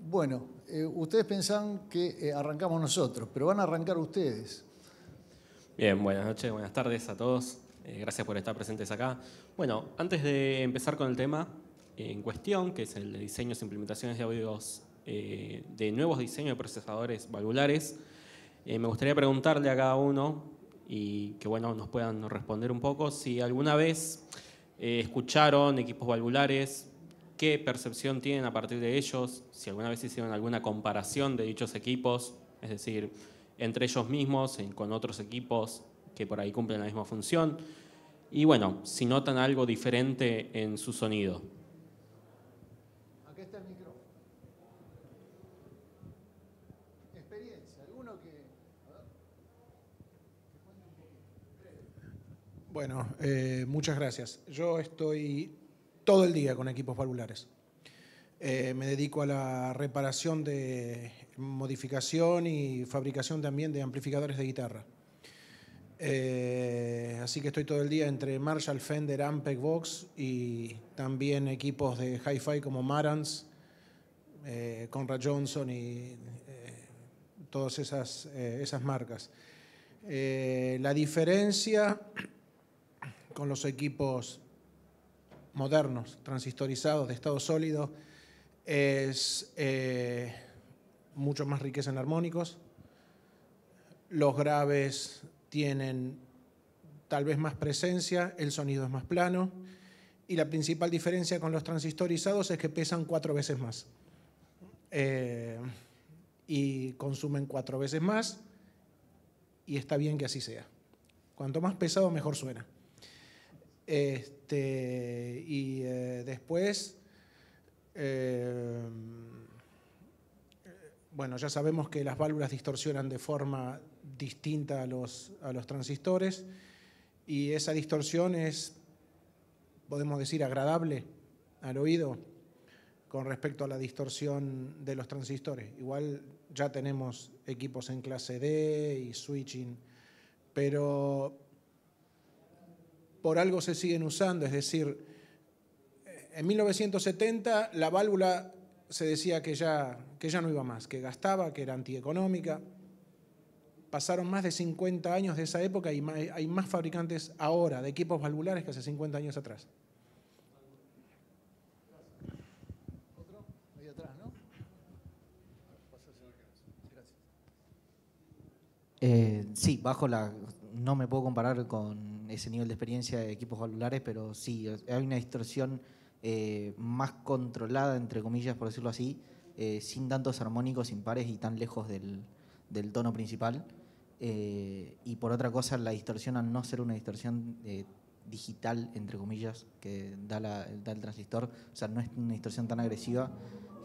Bueno, ustedes pensaban que arrancamos nosotros, pero van a arrancar ustedes. Bien, buenas noches, buenas tardes a todos. Gracias por estar presentes acá. Bueno, antes de empezar con el tema en cuestión, que es el de diseños e implementaciones de audios, de nuevos diseños de procesadores valvulares, me gustaría preguntarle a cada uno y que bueno, nos puedan responder un poco si alguna vez escucharon equipos valvulares, qué percepción tienen a partir de ellos, si alguna vez hicieron alguna comparación de dichos equipos, es decir, entre ellos mismos, con otros equipos que por ahí cumplen la misma función. Y bueno, si notan algo diferente en su sonido. Acá está el micrófono. Experiencia, alguno que... Bueno, muchas gracias. Yo estoy todo el día con equipos valvulares. Me dedico a la reparación de modificación y fabricación también de amplificadores de guitarra. Así que estoy todo el día entre Marshall, Fender, Ampeg, Vox y también equipos de hi-fi como Marantz, Conrad Johnson y todas esas marcas. La diferencia con los equipos modernos, transistorizados, de estado sólido, es mucho más riqueza en armónicos. Los graves tienen tal vez más presencia, el sonido es más plano y la principal diferencia con los transistorizados es que pesan 4 veces más y consumen 4 veces más y está bien que así sea. Cuanto más pesado, mejor suena. Después, bueno, ya sabemos que las válvulas distorsionan de forma distinta a los transistores y esa distorsión es, podemos decir, agradable al oído con respecto a la distorsión de los transistores. Igual ya tenemos equipos en clase D y switching, pero por algo se siguen usando, es decir, en 1970 la válvula se decía que ya no iba más, que gastaba, que era antieconómica. Pasaron más de 50 años de esa época y hay más fabricantes ahora de equipos valvulares que hace 50 años atrás. ¿Otro? Ahí atrás, ¿no? Gracias. Sí, no me puedo comparar con ese nivel de experiencia de equipos valvulares, pero sí, hay una distorsión más controlada, entre comillas, por decirlo así, sin tantos armónicos impares y tan lejos del tono principal. Y por otra cosa, la distorsión, al no ser una distorsión digital, entre comillas, que da el transistor, o sea, no es una distorsión tan agresiva,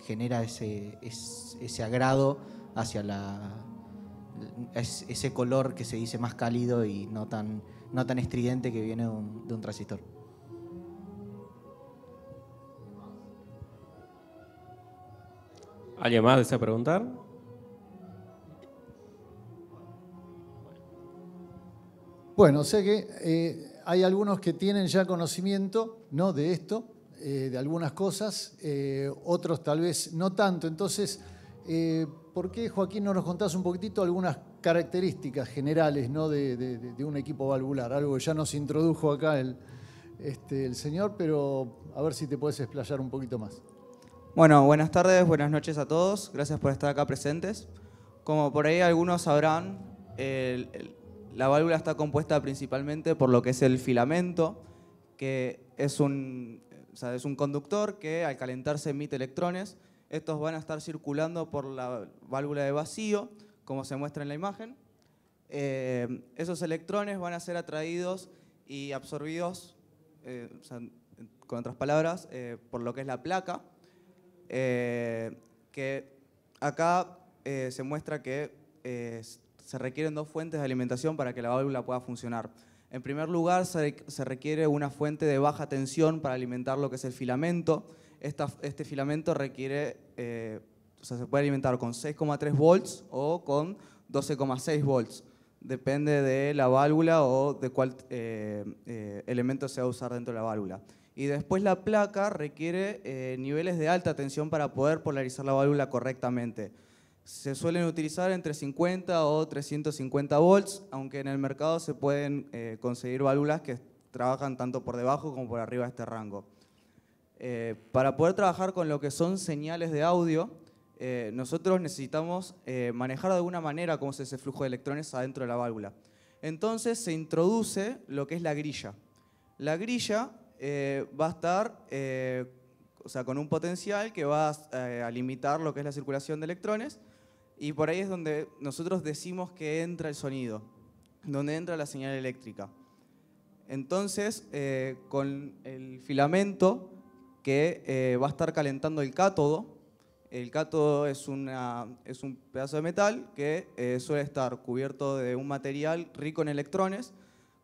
genera ese agrado hacia ese color que se dice más cálido y no tan estridente que viene de un transistor. ¿Alguien más desea preguntar? Bueno, sé que hay algunos que tienen ya conocimiento, ¿no?, de esto, de algunas cosas, otros tal vez no tanto. Entonces, ¿por qué, Joaquín, no nos contás un poquitito algunas características generales, ¿no?, de un equipo valvular? Algo que ya nos introdujo acá el señor, pero a ver si te puedes explayar un poquito más. Bueno, buenas tardes, buenas noches a todos. Gracias por estar acá presentes. Como por ahí algunos sabrán, la válvula está compuesta principalmente por lo que es el filamento, que es un conductor que al calentarse emite electrones. Estos van a estar circulando por la válvula de vacío, como se muestra en la imagen. Esos electrones van a ser atraídos y absorbidos, con otras palabras, por lo que es la placa, que acá se muestra que se requieren 2 fuentes de alimentación para que la válvula pueda funcionar. En primer lugar, se requiere una fuente de baja tensión para alimentar lo que es el filamento. Este filamento requiere, se puede alimentar con 6,3 volts o con 12,6 volts. Depende de la válvula o de cuál elemento se va a usar dentro de la válvula. Y después la placa requiere niveles de alta tensión para poder polarizar la válvula correctamente. Se suelen utilizar entre 50 o 350 volts, aunque en el mercado se pueden conseguir válvulas que trabajan tanto por debajo como por arriba de este rango. Para poder trabajar con lo que son señales de audio, nosotros necesitamos manejar de alguna manera cómo es ese flujo de electrones adentro de la válvula. Entonces se introduce lo que es la grilla. La grilla va a estar con un potencial que va a limitar lo que es la circulación de electrones, y por ahí es donde nosotros decimos que entra el sonido, donde entra la señal eléctrica. Entonces, con el filamento que va a estar calentando el cátodo es un pedazo de metal que suele estar cubierto de un material rico en electrones,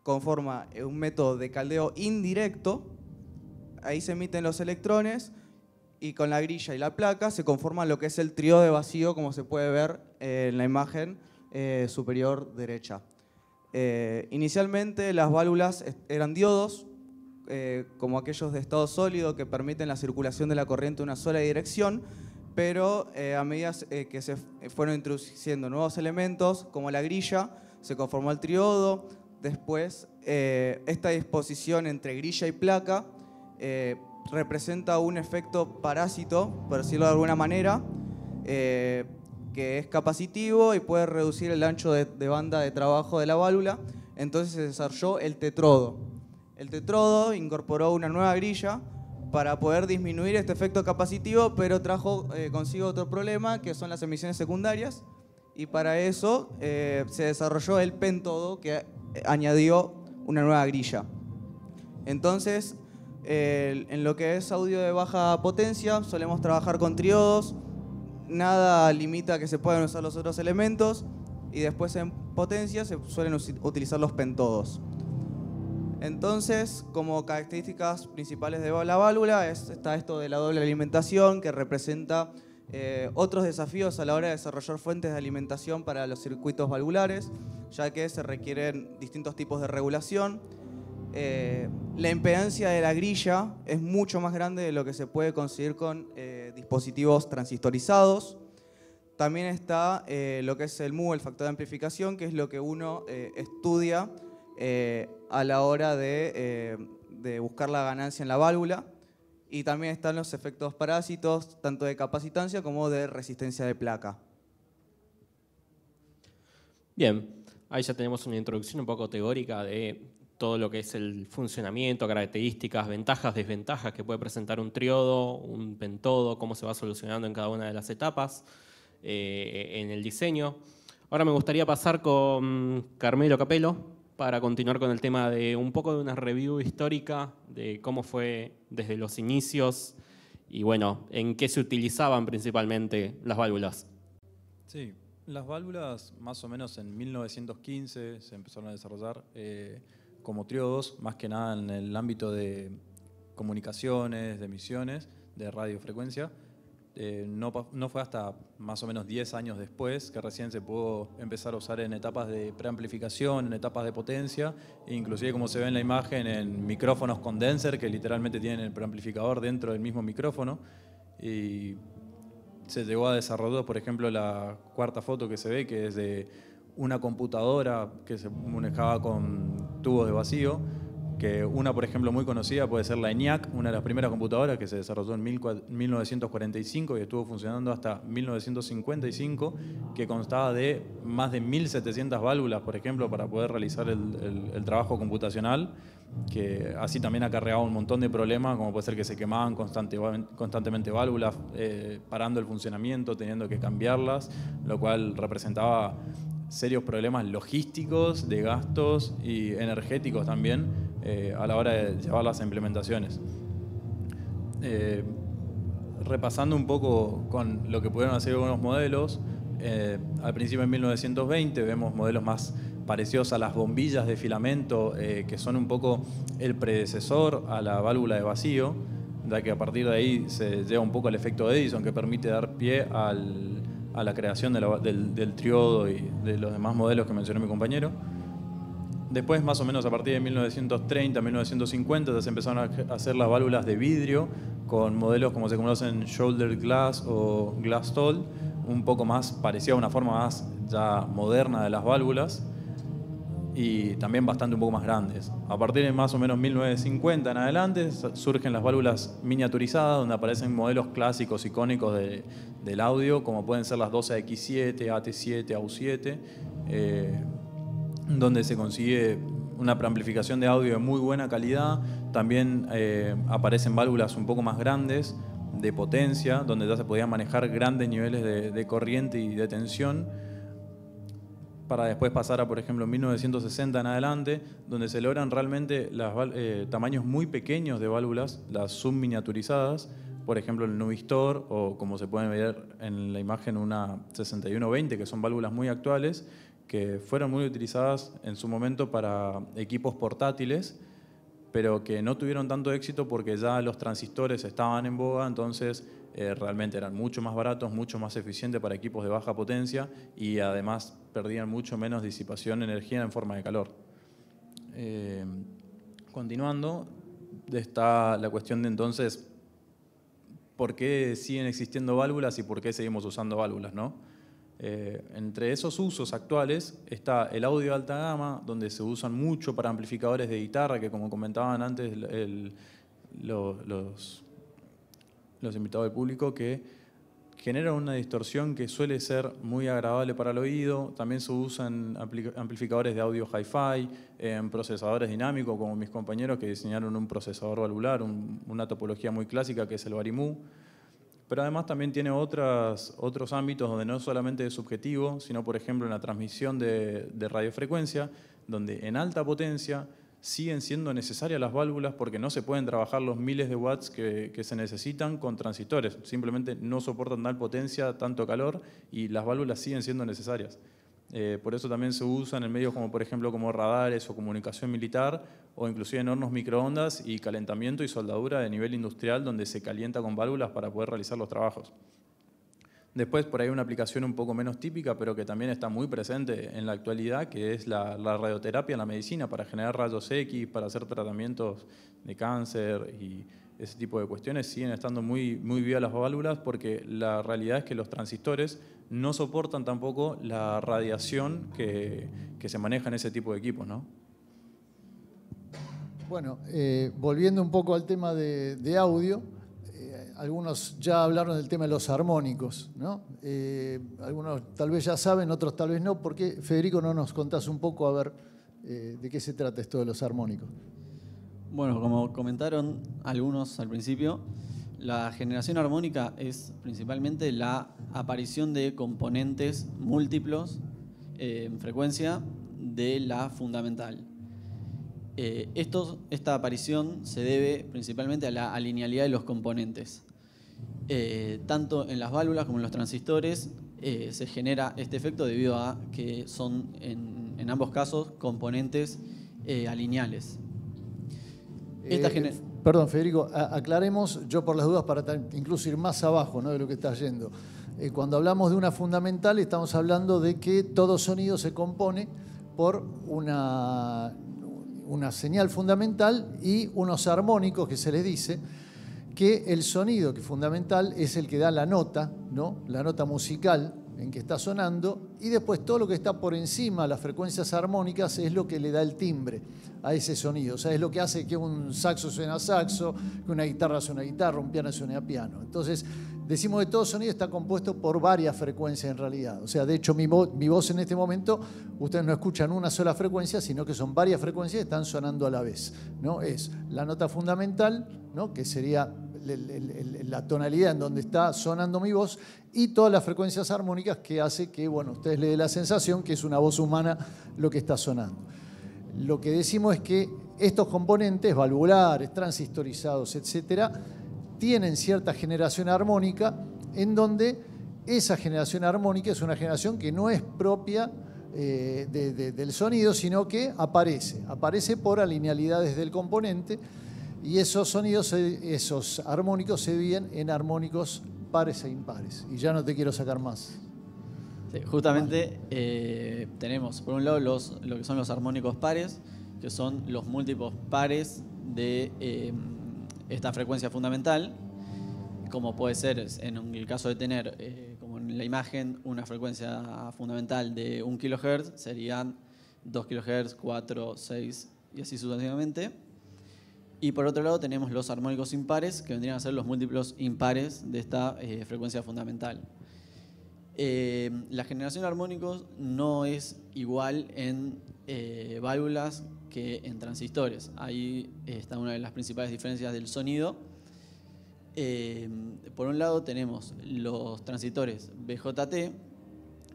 conforma un método de caldeo indirecto. Ahí se emiten los electrones y con la grilla y la placa se conforma lo que es el tríodo de vacío, como se puede ver en la imagen superior derecha. Inicialmente las válvulas eran diodos, como aquellos de estado sólido que permiten la circulación de la corriente en una sola dirección, pero a medida que se fueron introduciendo nuevos elementos, como la grilla, se conformó el triodo. Después, esta disposición entre grilla y placa representa un efecto parásito, por decirlo de alguna manera, que es capacitivo y puede reducir el ancho de banda de trabajo de la válvula. Entonces se desarrolló el tetrodo. El tetrodo incorporó una nueva grilla para poder disminuir este efecto capacitivo, pero trajo consigo otro problema, que son las emisiones secundarias, y para eso se desarrolló el pentodo, que añadió una nueva grilla. Entonces, en lo que es audio de baja potencia, solemos trabajar con triodos, nada limita que se puedan usar los otros elementos, y después en potencia se suelen utilizar los pentodos. Entonces, como características principales de la válvula está esto de la doble alimentación, que representa otros desafíos a la hora de desarrollar fuentes de alimentación para los circuitos valvulares, ya que se requieren distintos tipos de regulación. La impedancia de la grilla es mucho más grande de lo que se puede conseguir con dispositivos transistorizados. También está lo que es el MU, el factor de amplificación, que es lo que uno estudia a la hora de buscar la ganancia en la válvula. Y también están los efectos parásitos, tanto de capacitancia como de resistencia de placa. Bien, ahí ya tenemos una introducción un poco teórica de todo lo que es el funcionamiento, características, ventajas, desventajas que puede presentar un triodo, un pentodo, cómo se va solucionando en cada una de las etapas en el diseño. Ahora me gustaría pasar con Carmelo Capello para continuar con el tema de un poco de una review histórica de cómo fue desde los inicios y bueno, en qué se utilizaban principalmente las válvulas. Sí, las válvulas más o menos en 1915 se empezaron a desarrollar como triodos, más que nada en el ámbito de comunicaciones, de emisiones, de radiofrecuencia. No fue hasta más o menos 10 años después que recién se pudo empezar a usar en etapas de preamplificación, en etapas de potencia, e inclusive como se ve en la imagen, en micrófonos condenser que literalmente tienen el preamplificador dentro del mismo micrófono. Y se llegó a desarrollar, por ejemplo, la cuarta foto que se ve, que es de una computadora que se manejaba con tubos de vacío, que una, por ejemplo, muy conocida puede ser la ENIAC, una de las primeras computadoras que se desarrolló en 1945 y estuvo funcionando hasta 1955, que constaba de más de 1.700 válvulas, por ejemplo, para poder realizar el trabajo computacional, que así también acarreaba un montón de problemas, como puede ser que se quemaban constantemente válvulas, parando el funcionamiento, teniendo que cambiarlas, lo cual representaba serios problemas logísticos, de gastos y energéticos también a la hora de llevar las implementaciones. Repasando un poco con lo que pudieron hacer algunos modelos, al principio en 1920 vemos modelos más parecidos a las bombillas de filamento, que son un poco el predecesor a la válvula de vacío, ya que a partir de ahí se lleva un poco al efecto de Edison, que permite dar pie a la creación del triodo y de los demás modelos que mencionó mi compañero. Después, más o menos a partir de 1930, 1950, ya se empezaron a hacer las válvulas de vidrio con modelos como se conocen shoulder glass o glass tall, un poco más parecido a una forma más ya moderna de las válvulas y también bastante un poco más grandes. A partir de más o menos 1950 en adelante surgen las válvulas miniaturizadas, donde aparecen modelos clásicos, icónicos del audio, como pueden ser las 12AX7, AT7, AU7, donde se consigue una preamplificación de audio de muy buena calidad. También aparecen válvulas un poco más grandes, de potencia, donde ya se podían manejar grandes niveles de corriente y de tensión, para después pasar a, por ejemplo, 1960 en adelante, donde se logran realmente tamaños muy pequeños de válvulas, las subminiaturizadas, por ejemplo el Nuvistor, o como se puede ver en la imagen una 6120, que son válvulas muy actuales, que fueron muy utilizadas en su momento para equipos portátiles, pero que no tuvieron tanto éxito porque ya los transistores estaban en boga, entonces realmente eran mucho más baratos, mucho más eficientes para equipos de baja potencia y además perdían mucho menos disipación de energía en forma de calor. Continuando, está la cuestión de entonces por qué siguen existiendo válvulas y por qué seguimos usando válvulas, ¿no? Entre esos usos actuales está el audio de alta gama, donde se usan mucho para amplificadores de guitarra, que como comentaban antes los invitados del público, que generan una distorsión que suele ser muy agradable para el oído. También se usan amplificadores de audio hi-fi, en procesadores dinámicos, como mis compañeros que diseñaron un procesador valvular, una topología muy clásica que es el Varimu. Pero además también tiene otros ámbitos donde no solamente es subjetivo, sino por ejemplo en la transmisión de radiofrecuencia, donde en alta potencia siguen siendo necesarias las válvulas porque no se pueden trabajar los miles de watts que se necesitan con transistores. Simplemente no soportan tal potencia, tanto calor, y las válvulas siguen siendo necesarias. Por eso también se usan en medios como por ejemplo como radares o comunicación militar, o inclusive en hornos microondas y calentamiento y soldadura de nivel industrial, donde se calienta con válvulas para poder realizar los trabajos. Después por ahí una aplicación un poco menos típica, pero que también está muy presente en la actualidad, que es la radioterapia en la medicina, para generar rayos X, para hacer tratamientos de cáncer y ese tipo de cuestiones. Siguen estando muy vivas las válvulas porque la realidad es que los transistores no soportan tampoco la radiación que se maneja en ese tipo de equipos, ¿no? Bueno, volviendo un poco al tema de audio, algunos ya hablaron del tema de los armónicos, ¿no? Algunos tal vez ya saben, otros tal vez no. ¿Por qué, Federico, no nos contás un poco a ver de qué se trata esto de los armónicos? Bueno, como comentaron algunos al principio, la generación armónica es principalmente la aparición de componentes múltiplos en frecuencia de la fundamental. Esta aparición se debe principalmente a la linealidad de los componentes. Tanto en las válvulas como en los transistores se genera este efecto debido a que son en ambos casos componentes alineales. Perdón, Federico, aclaremos, yo por las dudas, para incluso ir más abajo, ¿no?, de lo que estás yendo. Cuando hablamos de una fundamental, estamos hablando de que todo sonido se compone por una señal fundamental y unos armónicos, que se les dice que el sonido que fundamental es el que da la nota, ¿no?, la nota musical en que está sonando, y después todo lo que está por encima, las frecuencias armónicas, es lo que le da el timbre a ese sonido. O sea, es lo que hace que un saxo suene a saxo, que una guitarra suene a guitarra, un piano suene a piano. Entonces, decimos que todo sonido está compuesto por varias frecuencias en realidad. O sea, de hecho, mi voz en este momento, ustedes no escuchan una sola frecuencia, sino que son varias frecuencias que están sonando a la vez, ¿no? Es la nota fundamental, ¿no?, que sería la tonalidad en donde está sonando mi voz, y todas las frecuencias armónicas que hace que, bueno, ustedes le den la sensación que es una voz humana lo que está sonando. Lo que decimos es que estos componentes valvulares, transistorizados, etcétera, tienen cierta generación armónica, en donde esa generación armónica es una generación que no es propia del sonido, sino que aparece por alinealidades del componente, y esos sonidos, esos armónicos se dividen en armónicos pares e impares. Y ya no te quiero sacar más. Sí, justamente tenemos, por un lado, lo que son los armónicos pares, que son los múltiplos pares de esta frecuencia fundamental, como puede ser en el caso de tener, como en la imagen, una frecuencia fundamental de 1 kHz, serían 2 kHz, 4, 6 y así sucesivamente. Y por otro lado tenemos los armónicos impares, que vendrían a ser los múltiplos impares de esta frecuencia fundamental. La generación de armónicos no es igual en válvulas que en transistores. Ahí está una de las principales diferencias del sonido. Por un lado tenemos los transistores BJT,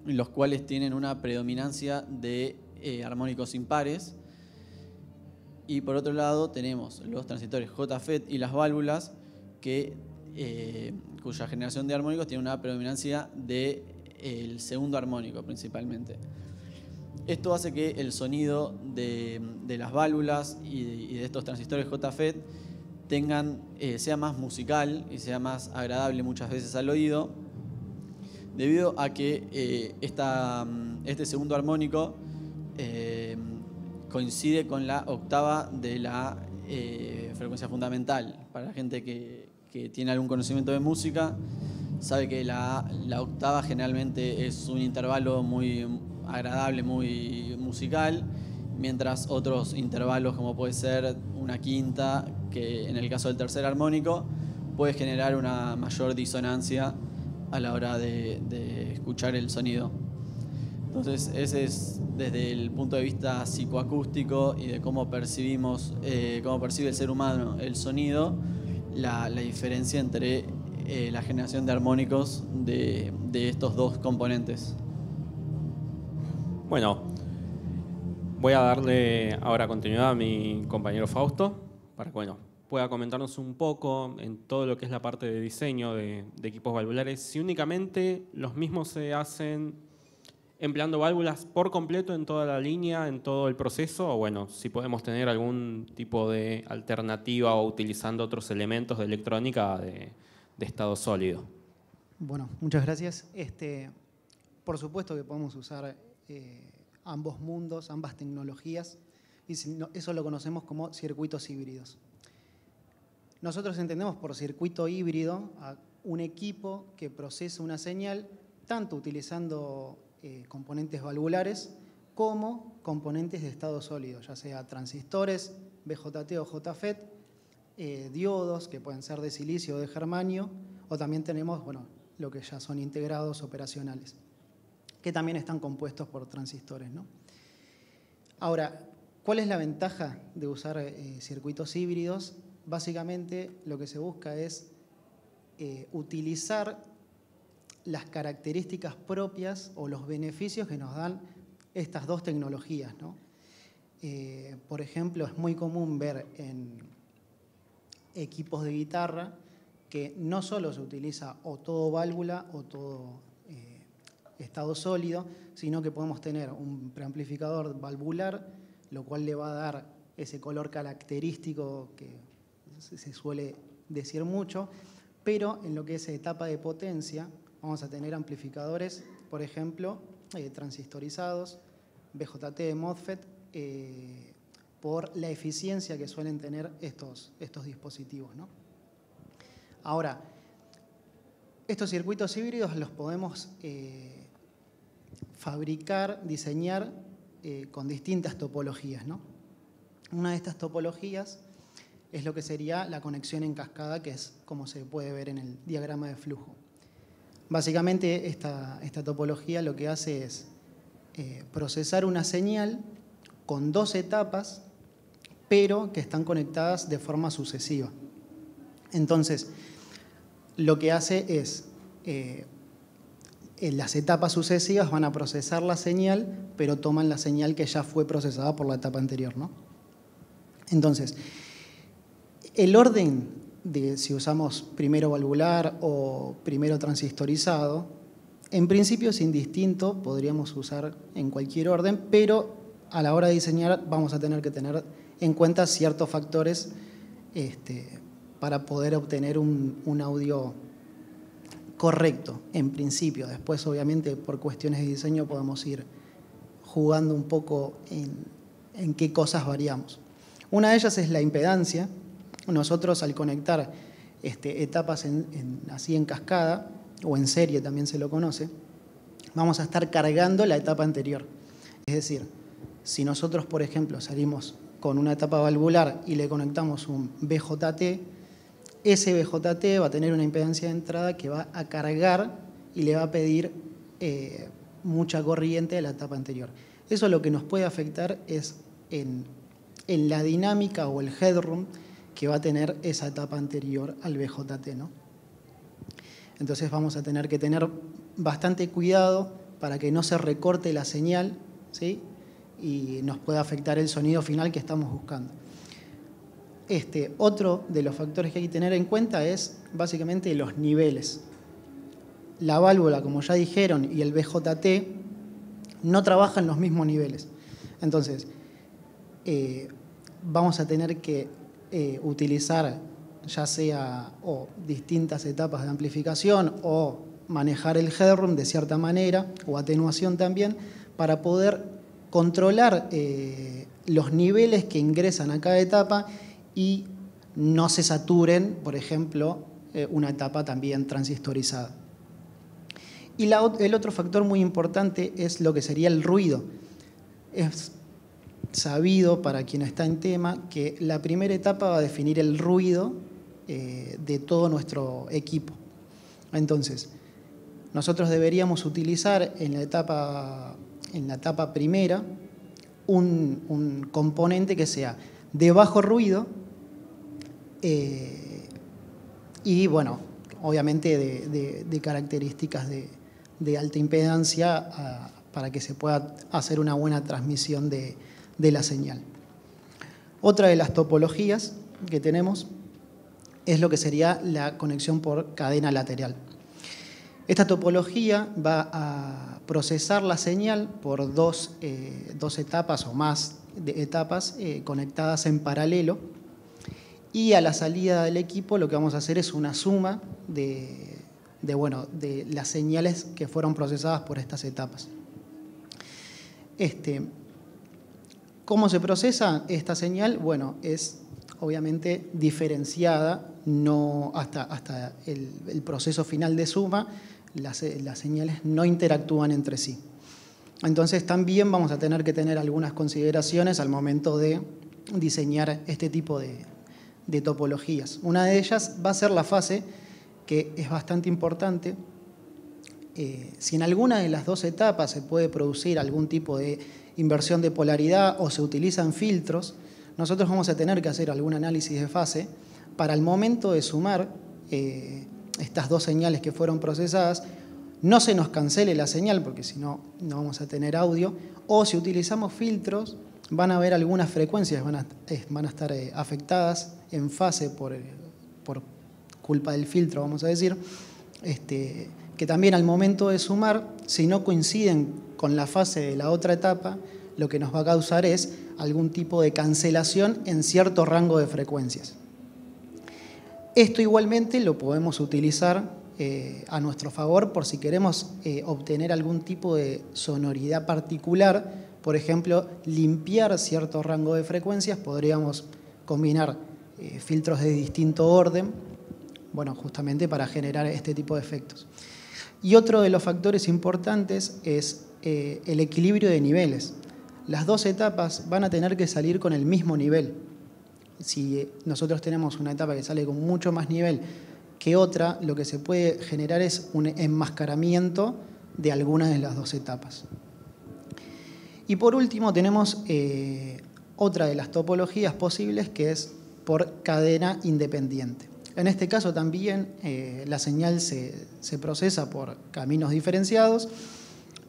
los cuales tienen una predominancia de armónicos impares. Y por otro lado tenemos los transistores JFET y las válvulas cuya generación de armónicos tiene una predominancia del segundo armónico principalmente. Esto hace que el sonido de las válvulas y de estos transistores JFET sea más musical y sea más agradable muchas veces al oído, debido a que este segundo armónico coincide con la octava de la frecuencia fundamental. Para la gente que tiene algún conocimiento de música, sabe que la octava generalmente es un intervalo muy agradable, muy musical, mientras otros intervalos, como puede ser una quinta, que en el caso del tercer armónico puede generar una mayor disonancia a la hora de escuchar el sonido. Entonces ese es desde el punto de vista psicoacústico y de cómo percibe el ser humano el sonido, la diferencia entre la generación de armónicos de estos dos componentes. Bueno, voy a darle ahora continuidad a mi compañero Fausto para que pueda comentarnos un poco en todo lo que es la parte de diseño de equipos valvulares, si únicamente los mismos se hacen empleando válvulas por completo en toda la línea, en todo el proceso, o si podemos tener algún tipo de alternativa o utilizando otros elementos de electrónica de estado sólido. Bueno, muchas gracias. Por supuesto que podemos usar ambos mundos, ambas tecnologías, y eso lo conocemos como circuitos híbridos. Nosotros entendemos por circuito híbrido a un equipo que procesa una señal tanto utilizando componentes valvulares como componentes de estado sólido, ya sea transistores, BJT o JFET, diodos que pueden ser de silicio o de germanio, o también tenemos lo que ya son integrados operacionales, que también están compuestos por transistores, ¿no? Ahora, ¿cuál es la ventaja de usar circuitos híbridos? Básicamente lo que se busca es utilizar las características propias o los beneficios que nos dan estas dos tecnologías, ¿no? Por ejemplo, es muy común ver en equipos de guitarra que no solo se utiliza o todo válvula o todo estado sólido, sino que podemos tener un preamplificador valvular, lo cual le va a dar ese color característico que se suele decir mucho, pero en lo que es etapa de potencia vamos a tener amplificadores, por ejemplo, transistorizados, BJT, MOSFET, por la eficiencia que suelen tener estos dispositivos, ¿no? Ahora, estos circuitos híbridos los podemos fabricar, diseñar con distintas topologías, ¿no? Una de estas topologías es lo que sería la conexión en cascada, que es como se puede ver en el diagrama de flujo. Básicamente esta topología lo que hace es procesar una señal con dos etapas, pero que están conectadas de forma sucesiva. Entonces, lo que hace es, en las etapas sucesivas van a procesar la señal, pero toman la señal que ya fue procesada por la etapa anterior, ¿no? Entonces, el orden de si usamos primero valvular o primero transistorizado, en principio es indistinto, podríamos usar en cualquier orden, pero a la hora de diseñar vamos a tener que tener en cuenta ciertos factores para poder obtener un audio correcto, en principio. Después, obviamente, por cuestiones de diseño podemos ir jugando un poco en qué cosas variamos. Una de ellas es la impedancia. Nosotros, al conectar etapas así en cascada, o en serie también se lo conoce, vamos a estar cargando la etapa anterior. Es decir, si nosotros, por ejemplo, salimos con una etapa valvular y le conectamos un BJT, ese BJT va a tener una impedancia de entrada que va a cargar y le va a pedir mucha corriente de la etapa anterior. Eso lo que nos puede afectar es en la dinámica o el headroom que va a tener esa etapa anterior al BJT, ¿no? Entonces vamos a tener que tener bastante cuidado para que no se recorte la señal, ¿sí? Y nos pueda afectar el sonido final que estamos buscando. Otro de los factores que hay que tener en cuenta es básicamente los niveles. La válvula, como ya dijeron, y el BJT no trabajan los mismos niveles. Entonces, vamos a tener que utilizar ya sea o distintas etapas de amplificación o manejar el headroom de cierta manera, o atenuación también, para poder controlar los niveles que ingresan a cada etapa y no se saturen, por ejemplo, una etapa también transistorizada. Y el otro factor muy importante es lo que sería el ruido. Es sabido para quien está en tema que la primera etapa va a definir el ruido de todo nuestro equipo. Entonces, nosotros deberíamos utilizar en la etapa primera un componente que sea de bajo ruido y, bueno, obviamente de características de alta impedancia para que se pueda hacer una buena transmisión de la señal. Otra de las topologías que tenemos es lo que sería la conexión por cadena lateral. Esta topología va a procesar la señal por dos etapas o más de etapas conectadas en paralelo, y a la salida del equipo lo que vamos a hacer es una suma de las señales que fueron procesadas por estas etapas. ¿Cómo se procesa esta señal? Bueno, es obviamente diferenciada, no hasta el proceso final de suma, las señales no interactúan entre sí. Entonces también vamos a tener que tener algunas consideraciones al momento de diseñar este tipo de topologías. Una de ellas va a ser la fase, que es bastante importante. Si en alguna de las dos etapas se puede producir algún tipo de inversión de polaridad o se utilizan filtros, nosotros vamos a tener que hacer algún análisis de fase para el momento de sumar estas dos señales que fueron procesadas, no se nos cancele la señal, porque si no, no vamos a tener audio, o si utilizamos filtros, van a haber algunas frecuencias que van a estar afectadas en fase por culpa del filtro, vamos a decir, que también al momento de sumar, si no coinciden con la fase de la otra etapa, lo que nos va a causar es algún tipo de cancelación en cierto rango de frecuencias. Esto igualmente lo podemos utilizar a nuestro favor por si queremos obtener algún tipo de sonoridad particular. Por ejemplo, limpiar cierto rango de frecuencias, podríamos combinar filtros de distinto orden, bueno, justamente para generar este tipo de efectos. Y otro de los factores importantes es el equilibrio de niveles. Las dos etapas van a tener que salir con el mismo nivel. Si nosotros tenemos una etapa que sale con mucho más nivel que otra, lo que se puede generar es un enmascaramiento de alguna de las dos etapas. Y por último tenemos otra de las topologías posibles, que es por cadena independiente. En este caso también la señal se procesa por caminos diferenciados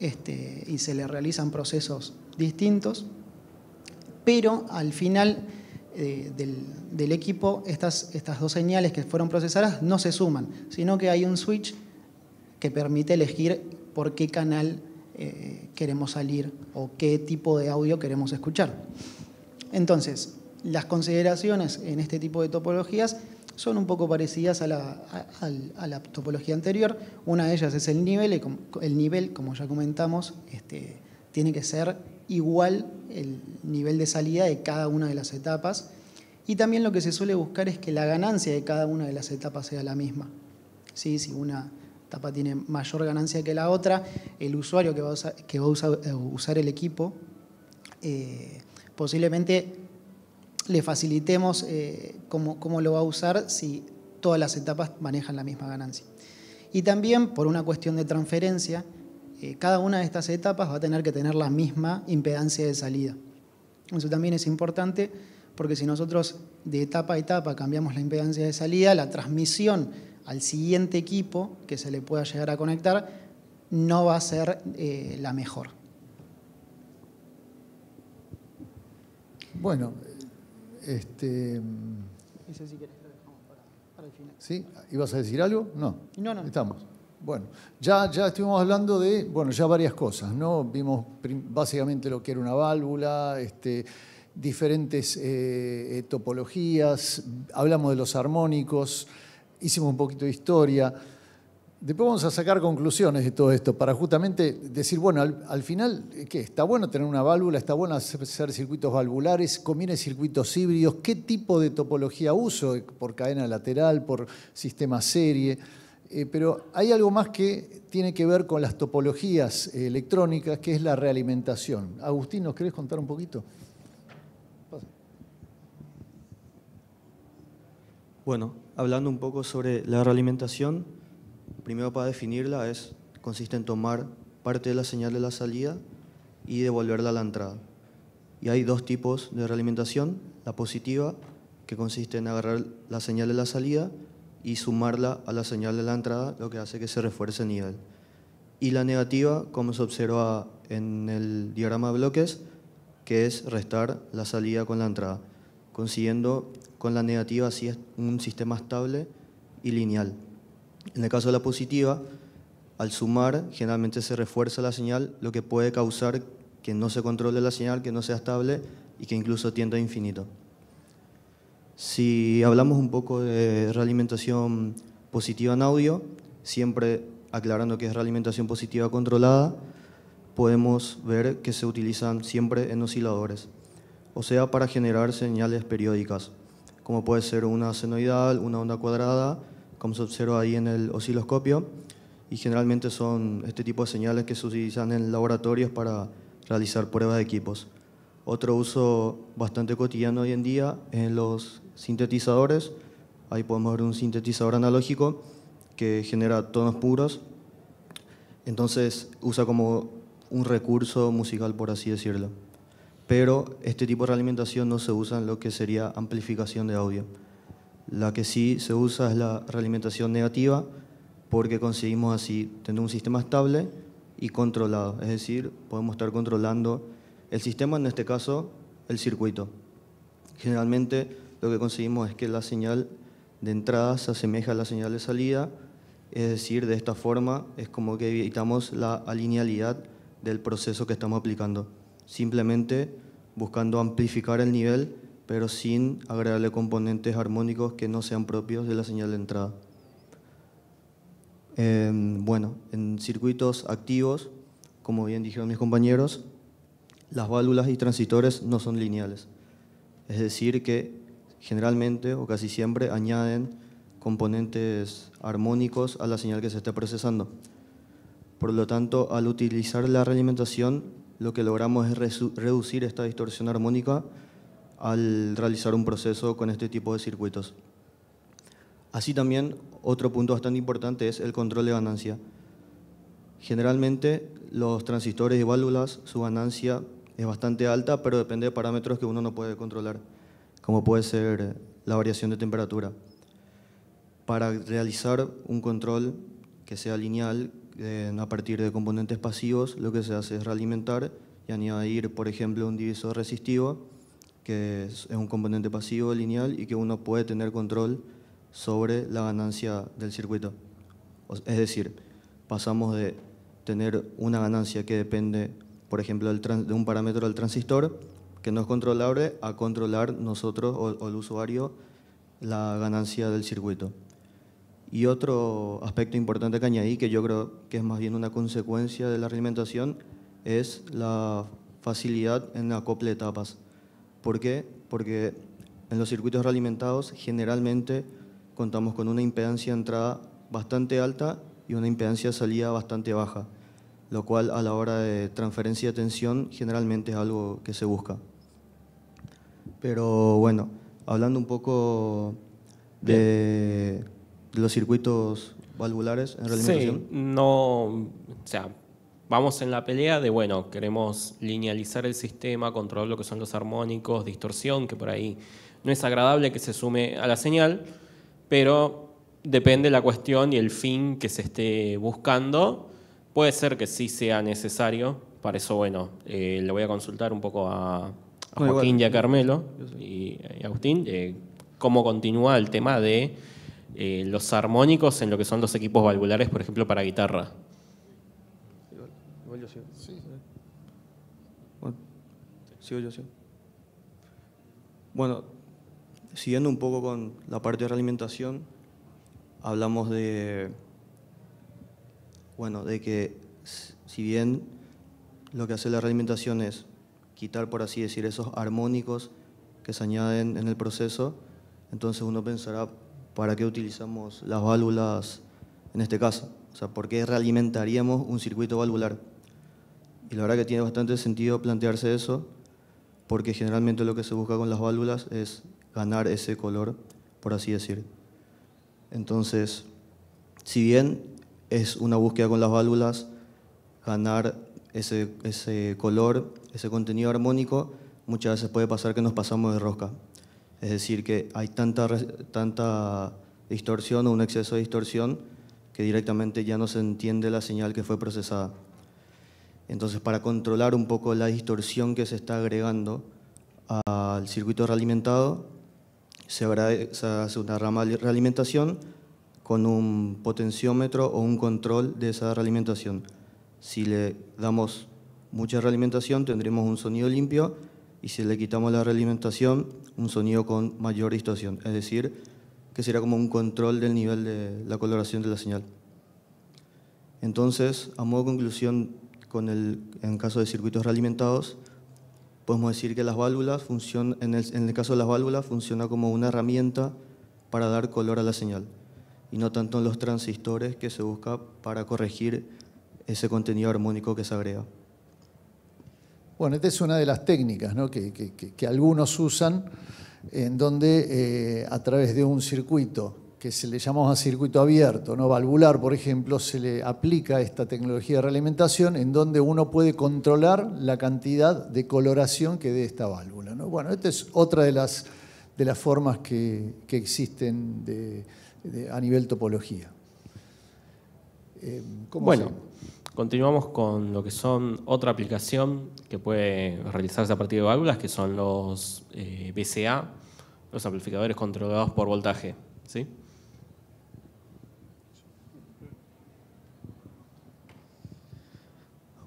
y se le realizan procesos distintos, pero al final del equipo estas dos señales que fueron procesadas no se suman, sino que hay un switch que permite elegir por qué canal queremos salir o qué tipo de audio queremos escuchar. Entonces, las consideraciones en este tipo de topologías son un poco parecidas a la topología anterior. Una de ellas es el nivel, como ya comentamos, tiene que ser igual el nivel de salida de cada una de las etapas. Y también lo que se suele buscar es que la ganancia de cada una de las etapas sea la misma. ¿Sí? Si una etapa tiene mayor ganancia que la otra, el usuario que va a usar el equipo, posiblemente le facilitemos cómo lo va a usar si todas las etapas manejan la misma ganancia. Y también, por una cuestión de transferencia, cada una de estas etapas va a tener que tener la misma impedancia de salida. Eso también es importante, porque si nosotros de etapa a etapa cambiamos la impedancia de salida, la transmisión al siguiente equipo que se le pueda llegar a conectar no va a ser la mejor. Bueno, Ese si querés lo dejamos para el final. ¿sí? ¿Ibas a decir algo? No. No. Estamos. Bueno, ya estuvimos hablando de, bueno, ya varias cosas, ¿no? Vimos básicamente lo que era una válvula, diferentes topologías, hablamos de los armónicos, hicimos un poquito de historia. Después vamos a sacar conclusiones de todo esto para justamente decir, bueno, al final, ¿qué? ¿Está bueno tener una válvula? ¿Está bueno hacer circuitos valvulares? ¿Conviene circuitos híbridos? ¿Qué tipo de topología uso? ¿Por cadena lateral? ¿Por sistema serie? Pero hay algo más que tiene que ver con las topologías electrónicas, que es la realimentación. Agustín, ¿nos querés contar un poquito? Bueno, hablando un poco sobre la realimentación, primero para definirla consiste en tomar parte de la señal de la salida y devolverla a la entrada. Y hay dos tipos de realimentación, la positiva, que consiste en agarrar la señal de la salida y sumarla a la señal de la entrada, lo que hace que se refuerce el nivel. Y la negativa, como se observa en el diagrama de bloques, que es restar la salida con la entrada, consiguiendo con la negativa así un sistema estable y lineal. En el caso de la positiva, al sumar, generalmente se refuerza la señal, lo que puede causar que no se controle la señal, que no sea estable y que incluso tienda a infinito. Si hablamos un poco de realimentación positiva en audio, siempre aclarando que es realimentación positiva controlada, podemos ver que se utilizan siempre en osciladores, o sea, para generar señales periódicas, como puede ser una senoidal, una onda cuadrada, como se observa ahí en el osciloscopio, y generalmente son este tipo de señales que se utilizan en laboratorios para realizar pruebas de equipos. Otro uso bastante cotidiano hoy en día es en los sintetizadores. Ahí podemos ver un sintetizador analógico que genera tonos puros, entonces usa como un recurso musical, por así decirlo. Pero este tipo de realimentación no se usa en lo que sería amplificación de audio. La que sí se usa es la realimentación negativa, porque conseguimos así tener un sistema estable y controlado. Es decir, podemos estar controlando el sistema, en este caso, el circuito. Generalmente lo que conseguimos es que la señal de entrada se asemeja a la señal de salida, es decir, de esta forma es como que evitamos la alinealidad del proceso que estamos aplicando, simplemente buscando amplificar el nivel, pero sin agregarle componentes armónicos que no sean propios de la señal de entrada. Bueno, en circuitos activos, como bien dijeron mis compañeros, las válvulas y transistores no son lineales. Es decir, que generalmente o casi siempre añaden componentes armónicos a la señal que se está procesando. Por lo tanto, al utilizar la realimentación, lo que logramos es reducir esta distorsión armónica al realizar un proceso con este tipo de circuitos. Así también, otro punto bastante importante es el control de ganancia. Generalmente, los transistores y válvulas, su ganancia es bastante alta, pero depende de parámetros que uno no puede controlar, como puede ser la variación de temperatura. Para realizar un control que sea lineal, a partir de componentes pasivos, lo que se hace es realimentar y añadir, por ejemplo, un divisor resistivo, que es un componente pasivo lineal y que uno puede tener control sobre la ganancia del circuito. Es decir, pasamos de tener una ganancia que depende, por ejemplo, de un parámetro del transistor, que no es controlable, a controlar nosotros o el usuario la ganancia del circuito. Y otro aspecto importante que añadí, que yo creo que es más bien una consecuencia de la realimentación, es la facilidad en acople de etapas. ¿Por qué? Porque en los circuitos realimentados generalmente contamos con una impedancia de entrada bastante alta y una impedancia de salida bastante baja, lo cual a la hora de transferencia de tensión generalmente es algo que se busca. Pero bueno, hablando un poco de los circuitos valvulares en realimentación. Sí, no, o sea, vamos en la pelea de, bueno, queremos linealizar el sistema, controlar lo que son los armónicos, distorsión, que por ahí no es agradable que se sume a la señal, pero depende la cuestión y el fin que se esté buscando. Puede ser que sí sea necesario, para eso, bueno, le voy a consultar un poco a Joaquín y a Carmelo y a Agustín, cómo continúa el tema de los armónicos en lo que son los equipos valvulares, por ejemplo, para guitarra. Igual yo sigo. Sí. Bueno, sigo yo. Bueno, siguiendo un poco con la parte de realimentación, hablamos de que si bien lo que hace la realimentación es quitar, por así decir, esos armónicos que se añaden en el proceso, entonces uno pensará, ¿para qué utilizamos las válvulas en este caso? O sea, ¿por qué realimentaríamos un circuito valvular? Y la verdad que tiene bastante sentido plantearse eso, porque generalmente lo que se busca con las válvulas es ganar ese color, por así decir. Entonces, si bien es una búsqueda con las válvulas ganar ese color, ese contenido armónico, muchas veces puede pasar que nos pasamos de rosca. Es decir, que hay tanta distorsión o un exceso de distorsión que directamente ya no se entiende la señal que fue procesada. Entonces, para controlar un poco la distorsión que se está agregando al circuito realimentado, se hace una rama de realimentación con un potenciómetro o un control de esa realimentación. Si le damos mucha realimentación, tendremos un sonido limpio, y si le quitamos la realimentación, un sonido con mayor distorsión. Es decir, que será como un control del nivel de la coloración de la señal. Entonces, a modo de conclusión, en caso de circuitos realimentados, podemos decir que las válvulas en el caso de las válvulas funciona como una herramienta para dar color a la señal, y no tanto en los transistores que se busca para corregir ese contenido armónico que se agrega. Bueno, esta es una de las técnicas, ¿no?, que algunos usan, en donde a través de un circuito que se le llamamos a circuito abierto, no valvular, por ejemplo, se le aplica esta tecnología de realimentación, en donde uno puede controlar la cantidad de coloración que dé esta válvula, ¿no? Bueno, esta es otra de las formas que existen a nivel topología. Bueno, continuamos con lo que son otra aplicación que puede realizarse a partir de válvulas, que son los VCA, los amplificadores controlados por voltaje, ¿sí?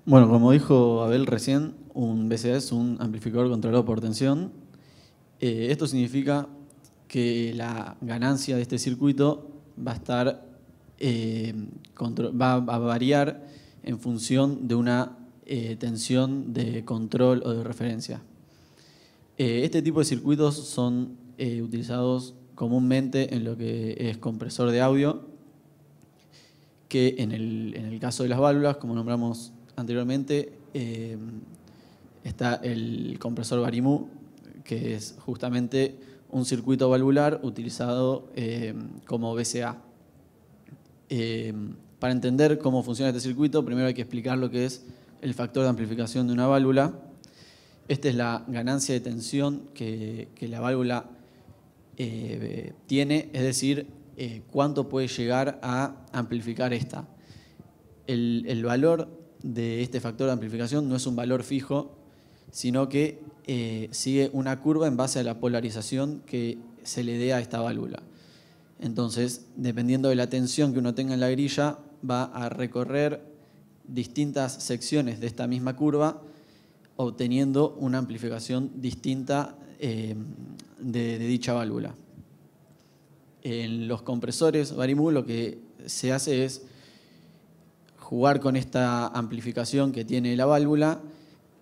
Bueno, como dijo Abel recién, un VCA es un amplificador controlado por tensión. Esto significa que la ganancia de este circuito va a estar, va a variar en función de una tensión de control o de referencia. Este tipo de circuitos son utilizados comúnmente en lo que es compresor de audio, que en el caso de las válvulas, como nombramos anteriormente, está el compresor Varimu, que es justamente un circuito valvular utilizado como VCA. Para entender cómo funciona este circuito, primero hay que explicar lo que es el factor de amplificación de una válvula. Esta es la ganancia de tensión que la válvula tiene, es decir, cuánto puede llegar a amplificar esta. El valor de este factor de amplificación no es un valor fijo, sino que sigue una curva en base a la polarización que se le dé a esta válvula. Entonces, dependiendo de la tensión que uno tenga en la grilla, va a recorrer distintas secciones de esta misma curva, obteniendo una amplificación distinta de dicha válvula. En los compresores Varimu lo que se hace es jugar con esta amplificación que tiene la válvula,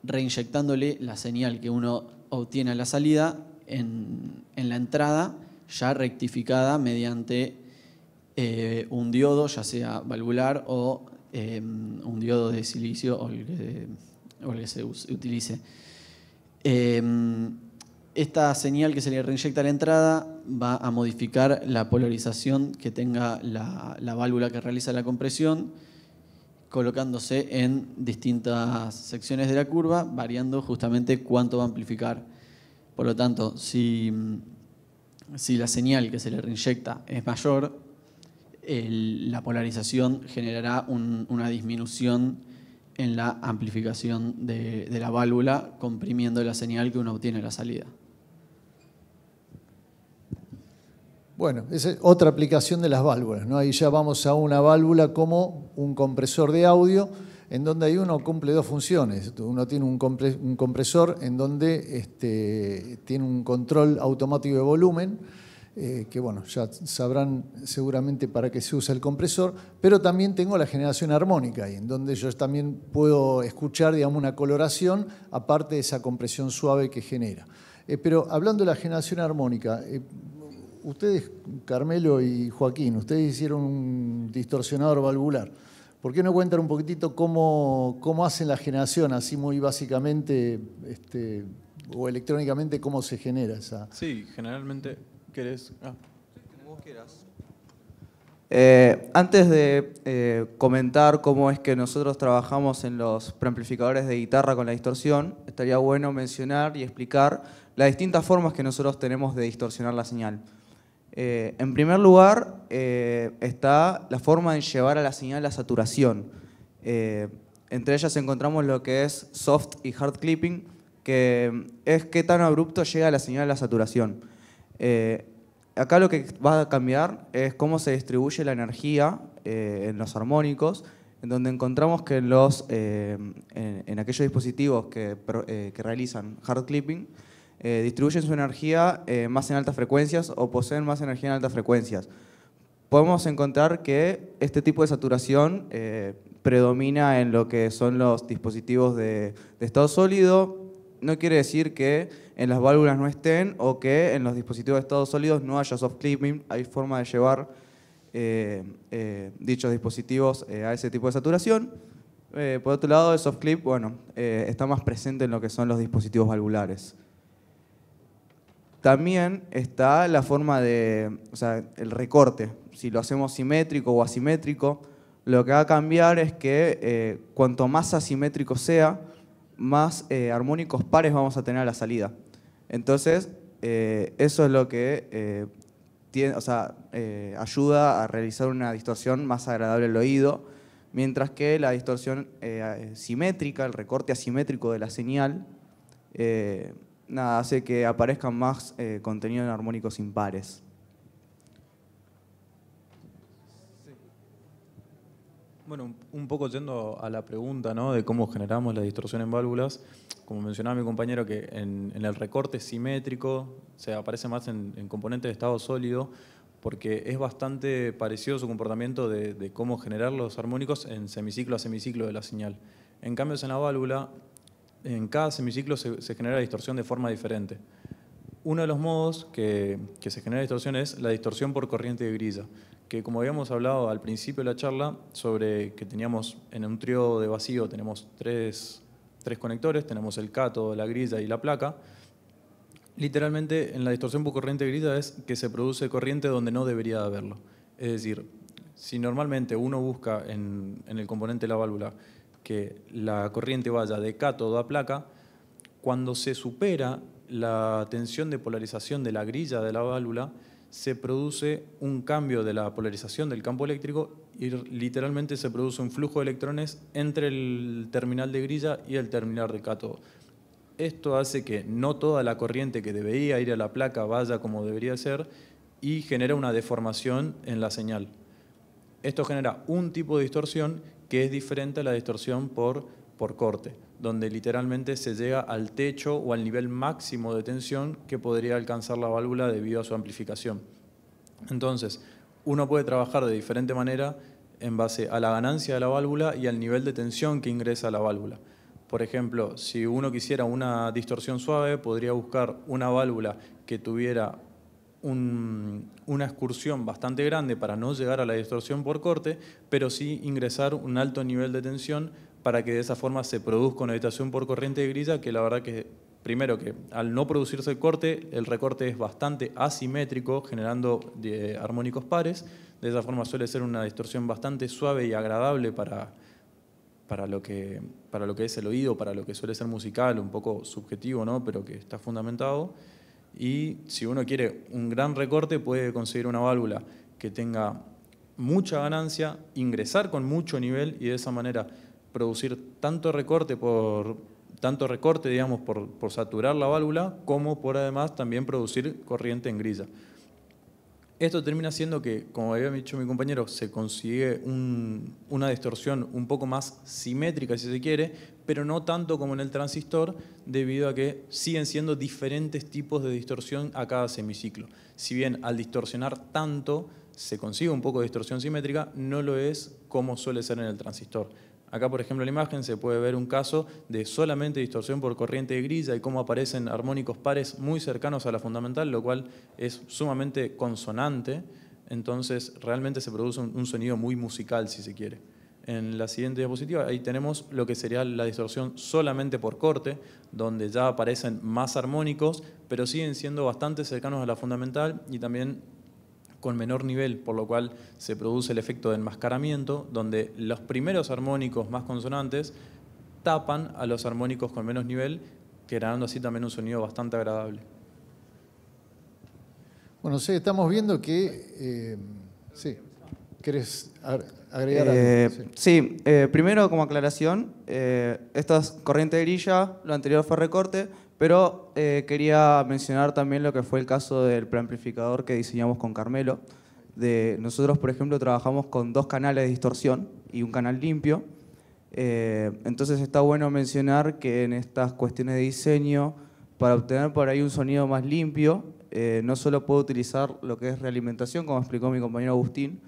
reinyectándole la señal que uno obtiene a la salida en la entrada, ya rectificada mediante un diodo, ya sea valvular o un diodo de silicio o el que se utilice. Esta señal que se le reinyecta a la entrada va a modificar la polarización que tenga la válvula que realiza la compresión, colocándose en distintas secciones de la curva, variando justamente cuánto va a amplificar. Por lo tanto, si la señal que se le reinyecta es mayor, la polarización generará una disminución en la amplificación de la válvula, comprimiendo la señal que uno obtiene a la salida. Bueno, esa es otra aplicación de las válvulas, ¿no? Ahí ya vamos a una válvula como un compresor de audio, en donde ahí uno cumple dos funciones. Uno tiene un compresor en donde tiene un control automático de volumen, que bueno, ya sabrán seguramente para qué se usa el compresor, pero también tengo la generación armónica ahí, en donde yo también puedo escuchar, digamos, una coloración aparte de esa compresión suave que genera. Pero hablando de la generación armónica, ustedes, Carmelo y Joaquín, ustedes hicieron un distorsionador valvular. ¿Por qué no cuentan un poquitito cómo hacen la generación, así muy básicamente o electrónicamente, cómo se genera esa? Sí, generalmente querés... Como vos quieras. Antes de comentar cómo es que nosotros trabajamos en los preamplificadores de guitarra con la distorsión, estaría bueno mencionar y explicar las distintas formas que nosotros tenemos de distorsionar la señal. En primer lugar, está la forma de llevar a la señal a saturación. Entre ellas encontramos lo que es soft y hard clipping, que es qué tan abrupto llega la señal a la saturación. Acá lo que va a cambiar es cómo se distribuye la energía en los armónicos, en donde encontramos que en aquellos dispositivos que realizan hard clipping, distribuyen su energía más en altas frecuencias o poseen más energía en altas frecuencias. Podemos encontrar que este tipo de saturación predomina en lo que son los dispositivos de estado sólido. No quiere decir que en las válvulas no estén o que en los dispositivos de estado sólidos no haya soft clipping. Hay forma de llevar dichos dispositivos a ese tipo de saturación. Por otro lado, el soft clip, bueno, está más presente en lo que son los dispositivos valvulares. También está la forma el recorte. Si lo hacemos simétrico o asimétrico, lo que va a cambiar es que cuanto más asimétrico sea, más armónicos pares vamos a tener a la salida. Entonces, eso es lo que ayuda a realizar una distorsión más agradable al oído, mientras que la distorsión simétrica, el recorte asimétrico de la señal, hace que aparezcan más contenido en armónicos impares. Bueno, un poco yendo a la pregunta, ¿no?, de cómo generamos la distorsión en válvulas, como mencionaba mi compañero, que en el recorte simétrico se aparece más en componentes de estado sólido, porque es bastante parecido su comportamiento de cómo generar los armónicos en semiciclo a semiciclo de la señal. En cambio, en la válvula, en cada semiciclo se genera distorsión de forma diferente. Uno de los modos que se genera distorsión es la distorsión por corriente de grilla, que como habíamos hablado al principio de la charla, sobre que teníamos en un tríodo de vacío, tenemos tres conectores, tenemos el cátodo, la grilla y la placa. Literalmente, en la distorsión por corriente de grilla es que se produce corriente donde no debería de haberlo. Es decir, si normalmente uno busca en el componente de la válvula que la corriente vaya de cátodo a placa, cuando se supera la tensión de polarización de la grilla de la válvula, se produce un cambio de la polarización del campo eléctrico y literalmente se produce un flujo de electrones entre el terminal de grilla y el terminal de cátodo. Esto hace que no toda la corriente que debería ir a la placa vaya como debería ser y genera una deformación en la señal. Esto genera un tipo de distorsión que es diferente a la distorsión por corte, donde literalmente se llega al techo o al nivel máximo de tensión que podría alcanzar la válvula debido a su amplificación. Entonces, uno puede trabajar de diferente manera en base a la ganancia de la válvula y al nivel de tensión que ingresa a la válvula. Por ejemplo, si uno quisiera una distorsión suave, podría buscar una válvula que tuviera una excursión bastante grande para no llegar a la distorsión por corte, pero sí ingresar un alto nivel de tensión para que de esa forma se produzca una distorsión por corriente de grilla, que la verdad que, primero, que al no producirse el recorte es bastante asimétrico, generando armónicos pares. De esa forma suele ser una distorsión bastante suave y agradable para lo que es el oído, para lo que suele ser musical, un poco subjetivo, ¿no? Pero que está fundamentado. Y si uno quiere un gran recorte, puede conseguir una válvula que tenga mucha ganancia, ingresar con mucho nivel y de esa manera producir tanto recorte, digamos, por saturar la válvula, como por además también producir corriente en grilla. Esto termina siendo que, como había dicho mi compañero, se consigue una distorsión un poco más simétrica, si se quiere, pero no tanto como en el transistor, debido a que siguen siendo diferentes tipos de distorsión a cada semiciclo. Si bien al distorsionar tanto se consigue un poco de distorsión simétrica, no lo es como suele ser en el transistor. Acá, por ejemplo, en la imagen se puede ver un caso de solamente distorsión por corriente de grilla y cómo aparecen armónicos pares muy cercanos a la fundamental, lo cual es sumamente consonante. Entonces, realmente se produce un sonido muy musical, si se quiere. En la siguiente diapositiva, ahí tenemos lo que sería la distorsión solamente por corte, donde ya aparecen más armónicos, pero siguen siendo bastante cercanos a la fundamental y también con menor nivel, por lo cual se produce el efecto de enmascaramiento, donde los primeros armónicos más consonantes tapan a los armónicos con menos nivel, creando así también un sonido bastante agradable. Bueno, sí, estamos viendo que... sí, ¿querés agregar algo? Sí, primero como aclaración, esto es corriente de grilla, lo anterior fue recorte, pero quería mencionar también lo que fue el caso del preamplificador que diseñamos con Carmelo. Nosotros, por ejemplo, trabajamos con 2 canales de distorsión y un canal limpio. Entonces está bueno mencionar que en estas cuestiones de diseño, para obtener por ahí un sonido más limpio, no solo puedo utilizar lo que es realimentación, como explicó mi compañero Agustín,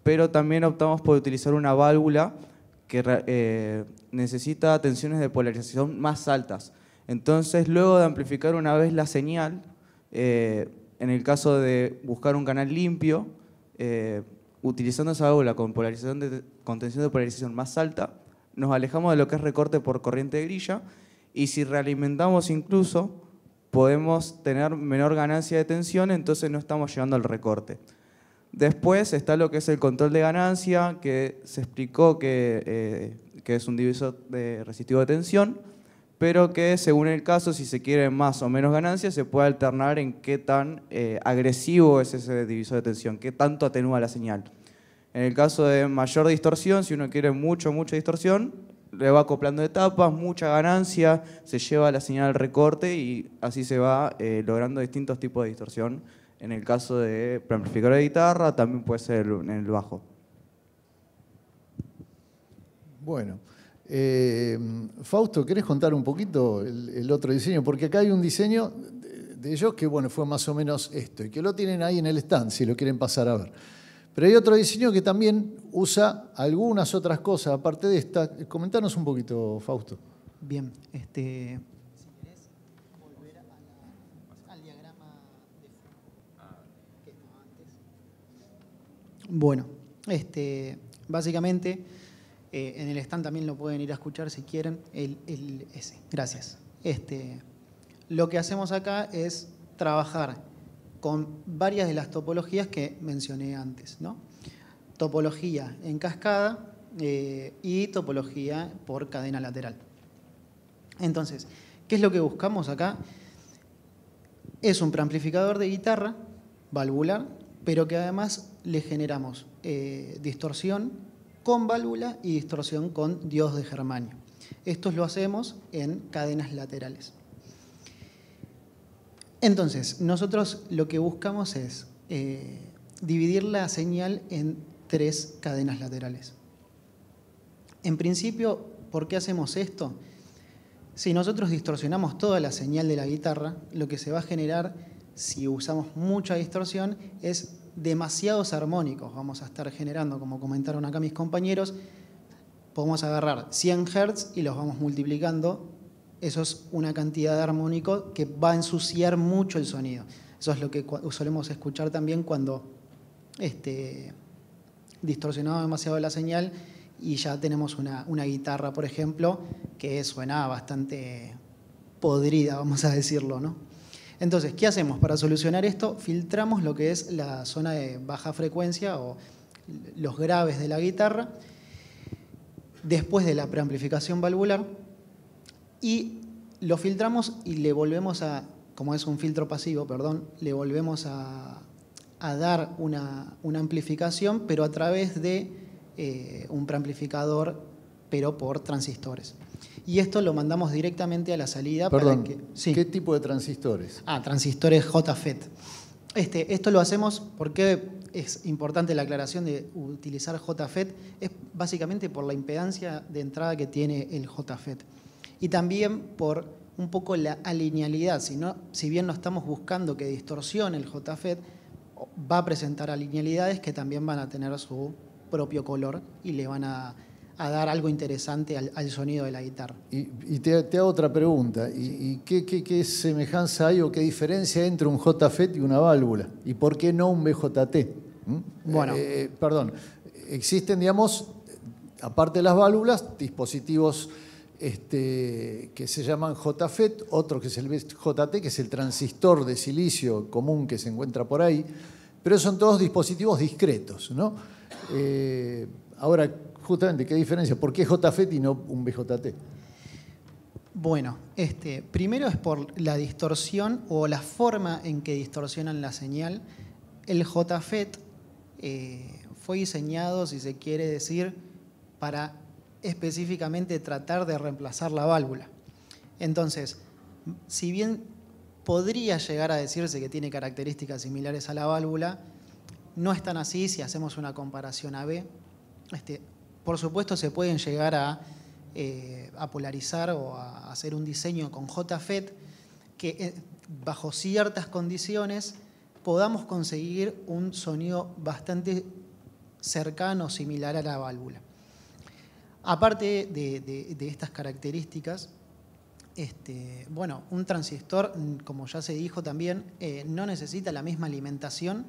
pero también optamos por utilizar una válvula que necesita tensiones de polarización más altas. Entonces, luego de amplificar una vez la señal, en el caso de buscar un canal limpio, utilizando esa válvula con tensión de polarización más alta, nos alejamos de lo que es recorte por corriente de grilla, y si realimentamos incluso, podemos tener menor ganancia de tensión, entonces no estamos llegando al recorte. Después está lo que es el control de ganancia, que se explicó que es un divisor resistivo de tensión, pero que según el caso, si se quiere más o menos ganancia, se puede alternar en qué tan agresivo es ese divisor de tensión, qué tanto atenúa la señal. En el caso de mayor distorsión, si uno quiere mucha distorsión, le va acoplando etapas, mucha ganancia, se lleva la señal al recorte y así se va logrando distintos tipos de distorsión. En el caso de preamplificador de guitarra, también puede ser en el bajo. Bueno. Fausto, ¿querés contar un poquito el otro diseño? Porque acá hay un diseño de ellos que bueno, fue más o menos esto, y que lo tienen ahí en el stand, si lo quieren pasar a ver. Pero hay otro diseño que también usa algunas otras cosas, aparte de esta. Comentanos un poquito, Fausto. Bien, si querés volver al diagrama que estaba antes. Bueno, básicamente... en el stand también lo pueden ir a escuchar si quieren, ese. Gracias. Lo que hacemos acá es trabajar con varias de las topologías que mencioné antes, ¿no? Topología en cascada y topología por cadena lateral. Entonces, ¿qué es lo que buscamos acá? Es un preamplificador de guitarra valvular, pero que además le generamos distorsión con válvula y distorsión con diodos de germanio. Esto lo hacemos en cadenas laterales. Entonces, nosotros lo que buscamos es dividir la señal en 3 cadenas laterales. En principio, ¿por qué hacemos esto? Si nosotros distorsionamos toda la señal de la guitarra, lo que se va a generar, si usamos mucha distorsión, es demasiados armónicos vamos a estar generando, como comentaron acá mis compañeros. Podemos agarrar 100 Hz y los vamos multiplicando. Eso es una cantidad de armónico que va a ensuciar mucho el sonido. Eso es lo que solemos escuchar también cuando distorsionamos demasiado la señal y ya tenemos una guitarra, por ejemplo, que suena bastante podrida, vamos a decirlo, ¿no? Entonces, ¿qué hacemos para solucionar esto? Filtramos lo que es la zona de baja frecuencia o los graves de la guitarra después de la preamplificación valvular y lo filtramos y le volvemos a, como es un filtro pasivo, perdón, le volvemos a dar una amplificación, pero a través de un preamplificador, pero por transistores. Y esto lo mandamos directamente a la salida. Perdón, para que, sí. ¿Qué tipo de transistores? Transistores JFET. Esto lo hacemos porque es importante la aclaración de utilizar JFET, es básicamente por la impedancia de entrada que tiene el JFET. Y también por un poco la alinealidad. Si bien no estamos buscando que distorsione el JFET, va a presentar alinealidades que también van a tener su propio color y le van a dar algo interesante al sonido de la guitarra. Y te hago otra pregunta. ¿Y qué semejanza hay o qué diferencia hay entre un JFET y una válvula? ¿Y por qué no un BJT? Bueno. Perdón. Existen, digamos, aparte de las válvulas, dispositivos que se llaman JFET, otro que es el BJT, que es el transistor de silicio común que se encuentra por ahí, pero son todos dispositivos discretos, ¿no? Ahora, justamente, ¿qué diferencia? ¿Por qué JFET y no un BJT? Bueno, primero es por la distorsión o la forma en que distorsionan la señal. El JFET fue diseñado, si se quiere decir, para específicamente tratar de reemplazar la válvula. Entonces, si bien podría llegar a decirse que tiene características similares a la válvula, no es tan así si hacemos una comparación AB. Por supuesto, se pueden llegar a polarizar o a hacer un diseño con JFET que bajo ciertas condiciones podamos conseguir un sonido bastante cercano, similar a la válvula. Aparte de estas características, bueno, un transistor, como ya se dijo también, no necesita la misma alimentación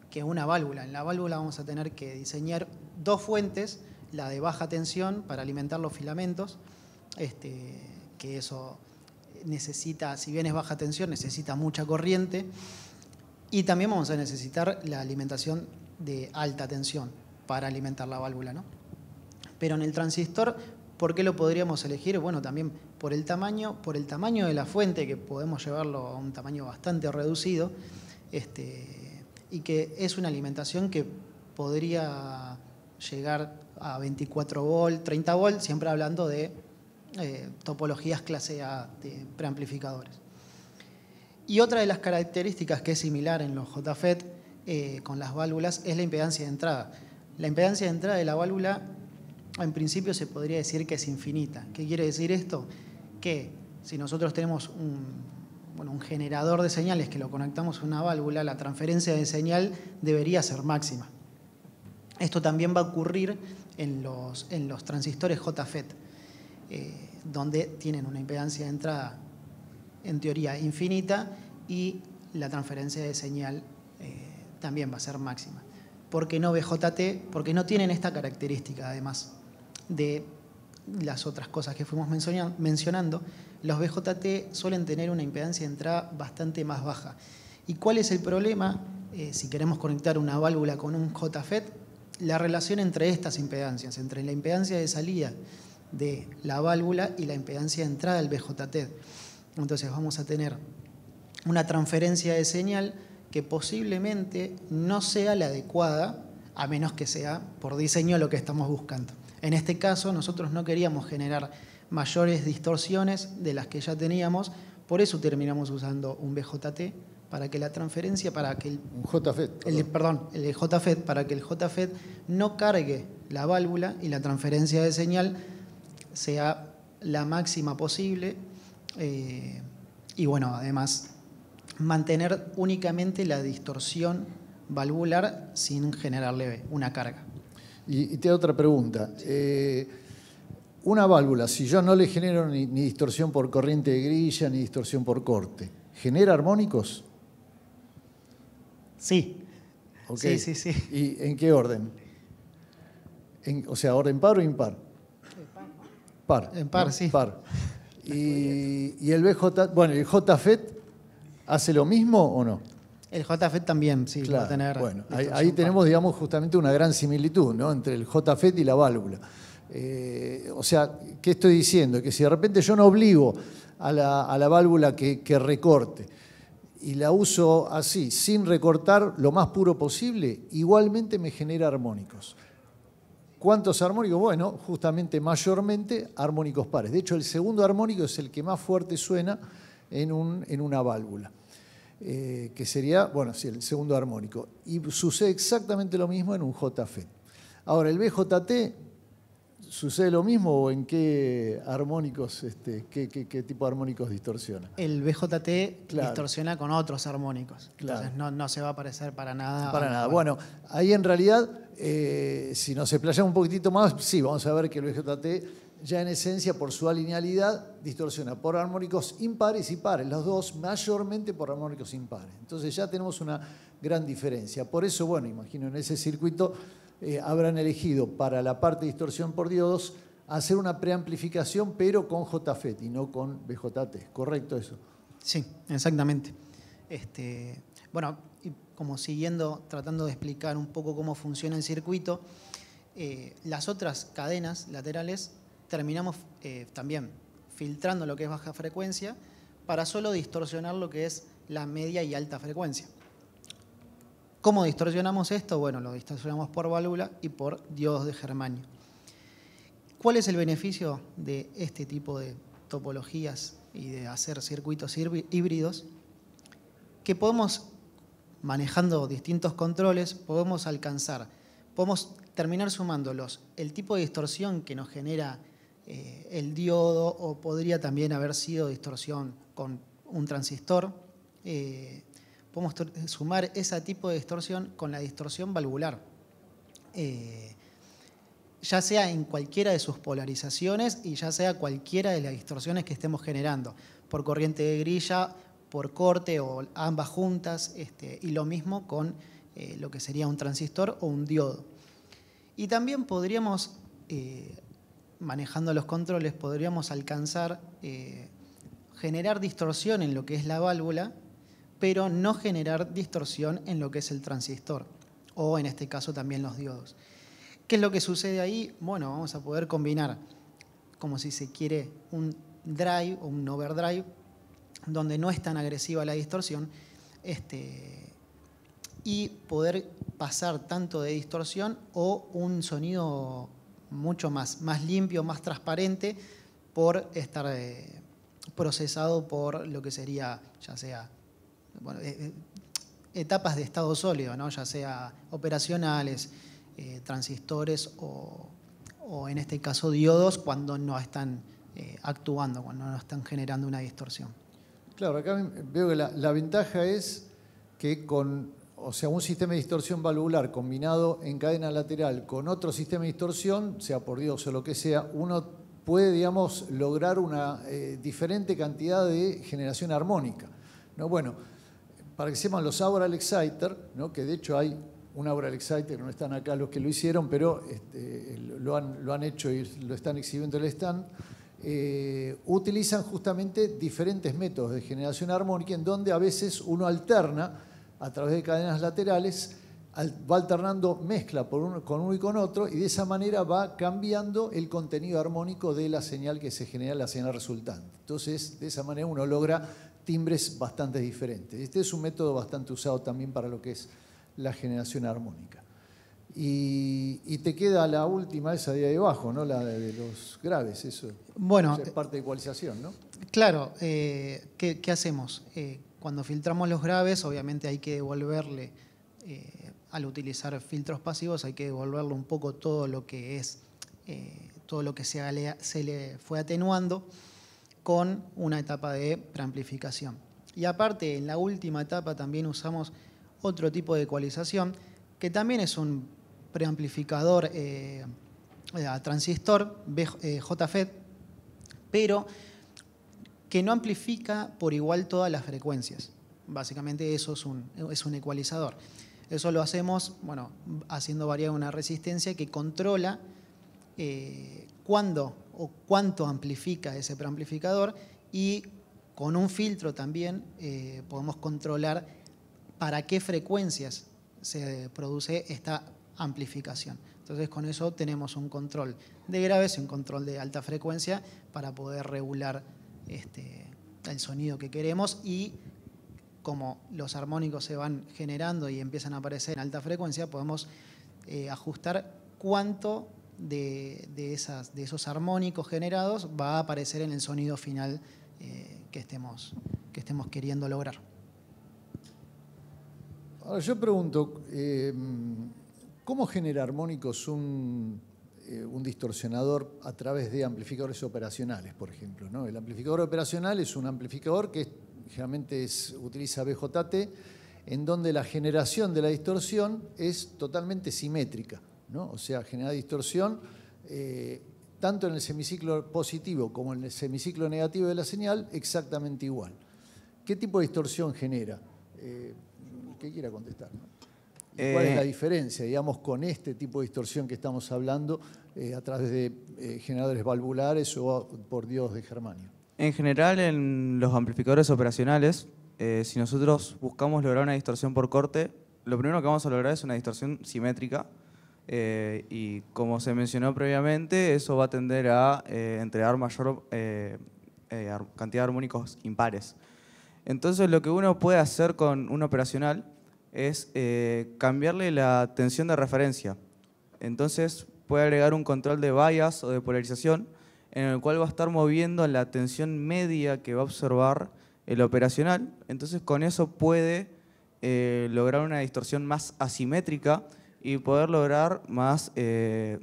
que una válvula. En la válvula vamos a tener que diseñar dos fuentes, la de baja tensión para alimentar los filamentos, que eso necesita, si bien es baja tensión, necesita mucha corriente, y también vamos a necesitar la alimentación de alta tensión para alimentar la válvula, ¿no? Pero en el transistor, ¿por qué lo podríamos elegir? Bueno, también por el tamaño de la fuente, que podemos llevarlo a un tamaño bastante reducido, y que es una alimentación que podría llegar a 24 volt, 30 volt, siempre hablando de topologías clase A de preamplificadores. Y otra de las características que es similar en los JFET con las válvulas es la impedancia de entrada. La impedancia de entrada de la válvula, en principio se podría decir que es infinita. ¿Qué quiere decir esto? Que si nosotros tenemos un generador de señales que lo conectamos a una válvula, la transferencia de señal debería ser máxima. Esto también va a ocurrir en los transistores JFET, donde tienen una impedancia de entrada en teoría infinita y la transferencia de señal también va a ser máxima. ¿Por qué no BJT? Porque no tienen esta característica, además de las otras cosas que fuimos mencionando. Los BJT suelen tener una impedancia de entrada bastante más baja. ¿Y cuál es el problema? Si queremos conectar una válvula con un JFET, la relación entre estas impedancias, entre la impedancia de salida de la válvula y la impedancia de entrada del BJT. Entonces vamos a tener una transferencia de señal que posiblemente no sea la adecuada, a menos que sea por diseño lo que estamos buscando. En este caso, nosotros no queríamos generar mayores distorsiones de las que ya teníamos, por eso terminamos usando un BJT, para que la transferencia, para que el JFET, para que el JFET no cargue la válvula y la transferencia de señal sea la máxima posible, y bueno, además mantener únicamente la distorsión valvular sin generarle una carga. Y te hago otra pregunta. Una válvula, si yo no le genero ni distorsión por corriente de grilla, ni distorsión por corte, ¿genera armónicos? Sí. Okay. Sí. ¿Y en qué orden? O sea, ¿orden par o impar? Par. En par, ¿no? sí. Par. Y el BJ, bueno, ¿el JFET hace lo mismo o no? El JFET también, sí, Claro, va a tener. bueno, ahí tenemos, digamos, justamente una gran similitud, ¿no?, entre el JFET y la válvula. O sea, ¿qué estoy diciendo? Que si de repente yo no obligo a la válvula que recorte y la uso así, sin recortar lo más puro posible, igualmente me genera armónicos. ¿Cuántos armónicos? Bueno, justamente mayormente armónicos pares. De hecho, el segundo armónico es el que más fuerte suena en una válvula, que sería, bueno, sí, el segundo armónico. Y sucede exactamente lo mismo en un JFET. Ahora, el BJT, ¿sucede lo mismo o en qué armónicos, qué tipo de armónicos distorsiona? El BJT Claro. distorsiona con otros armónicos. Claro. Entonces no se va a parecer para nada. Para nada. Bueno, ahí en realidad, si nos explayamos un poquitito más, sí, vamos a ver que el BJT ya en esencia, por su alinealidad, distorsiona por armónicos impares y pares, los dos mayormente por armónicos impares. Entonces ya tenemos una gran diferencia. Por eso, bueno, imagino en ese circuito habrán elegido para la parte de distorsión por diodos hacer una preamplificación, pero con JFET y no con BJT. ¿Correcto eso? Sí, exactamente. Bueno, y como siguiendo, tratando de explicar un poco cómo funciona el circuito, las otras cadenas laterales terminamos también filtrando lo que es baja frecuencia para solo distorsionar lo que es la media y alta frecuencia. ¿Cómo distorsionamos esto? Bueno, lo distorsionamos por válvula y por diodos de germanio. ¿Cuál es el beneficio de este tipo de topologías y de hacer circuitos híbridos? Que podemos, manejando distintos controles, podemos terminar sumando el tipo de distorsión que nos genera el diodo, o podría también haber sido distorsión con un transistor. Podemos sumar ese tipo de distorsión con la distorsión valvular, ya sea en cualquiera de sus polarizaciones y ya sea cualquiera de las distorsiones que estemos generando, por corriente de grilla, por corte o ambas juntas, y lo mismo con lo que sería un transistor o un diodo. Y también podríamos, manejando los controles, podríamos alcanzar generar distorsión en lo que es la válvula, pero no generar distorsión en lo que es el transistor, o en este caso también los diodos. ¿Qué es lo que sucede ahí? Bueno, vamos a poder combinar, como si se quiere, un drive o un overdrive, donde no es tan agresiva la distorsión, y poder pasar tanto de distorsión o un sonido mucho más limpio, más transparente, por estar procesado por lo que sería, ya sea, bueno, etapas de estado sólido, ¿no? Ya sea operacionales, transistores o en este caso diodos, cuando no están actuando, cuando no están generando una distorsión. Claro, acá veo que la ventaja es que o sea, un sistema de distorsión valvular combinado en cadena lateral con otro sistema de distorsión, sea por diodos o lo que sea, uno puede, digamos, lograr una diferente cantidad de generación armónica, ¿no? Bueno, para que sepan, los Aural Exciter, ¿no?, que de hecho hay un Aural Exciter, no están acá los que lo hicieron, pero lo han hecho y lo están exhibiendo en el stand, utilizan justamente diferentes métodos de generación armónica, en donde a veces uno alterna a través de cadenas laterales, va alternando mezcla con uno y con otro, y de esa manera va cambiando el contenido armónico de la señal que se genera, la señal resultante. Entonces, de esa manera uno logra timbres bastante diferentes. Este es un método bastante usado también para lo que es la generación armónica. Y te queda la última, esa de ahí abajo, ¿no?, la de los graves, eso. Bueno, eso es parte de ecualización, ¿no? Claro, ¿qué hacemos? Cuando filtramos los graves, obviamente hay que devolverle, al utilizar filtros pasivos, hay que devolverle un poco todo lo que es, todo lo que se le fue atenuando con una etapa de preamplificación. Y aparte, en la última etapa también usamos otro tipo de ecualización, que también es un preamplificador a transistor JFET, pero que no amplifica por igual todas las frecuencias. Básicamente eso es un ecualizador. Eso lo hacemos, bueno, haciendo variar una resistencia que controla cuándo o cuánto amplifica ese preamplificador, y con un filtro también podemos controlar para qué frecuencias se produce esta amplificación. Entonces con eso tenemos un control de graves y un control de alta frecuencia para poder regular el sonido que queremos, y como los armónicos se van generando y empiezan a aparecer en alta frecuencia, podemos ajustar cuánto de esos armónicos generados va a aparecer en el sonido final que estemos queriendo lograr. Ahora yo pregunto, ¿cómo genera armónicos un distorsionador a través de amplificadores operacionales, por ejemplo, ¿no? El amplificador operacional es un amplificador que generalmente utiliza BJT, en donde la generación de la distorsión es totalmente simétrica, ¿no? O sea, genera distorsión tanto en el semiciclo positivo como en el semiciclo negativo de la señal, exactamente igual. ¿Qué tipo de distorsión genera? ¿Qué quiera contestar, ¿no? ¿Cuál es la diferencia, digamos, con este tipo de distorsión que estamos hablando a través de generadores valvulares o por diodos de germanio? En general, en los amplificadores operacionales, si nosotros buscamos lograr una distorsión por corte, lo primero que vamos a lograr es una distorsión simétrica, y como se mencionó previamente, eso va a tender a entregar mayor cantidad de armónicos impares. Entonces lo que uno puede hacer con un operacional es cambiarle la tensión de referencia. Entonces puede agregar un control de bias o de polarización en el cual va a estar moviendo la tensión media que va a observar el operacional. Entonces con eso puede lograr una distorsión más asimétrica y poder lograr más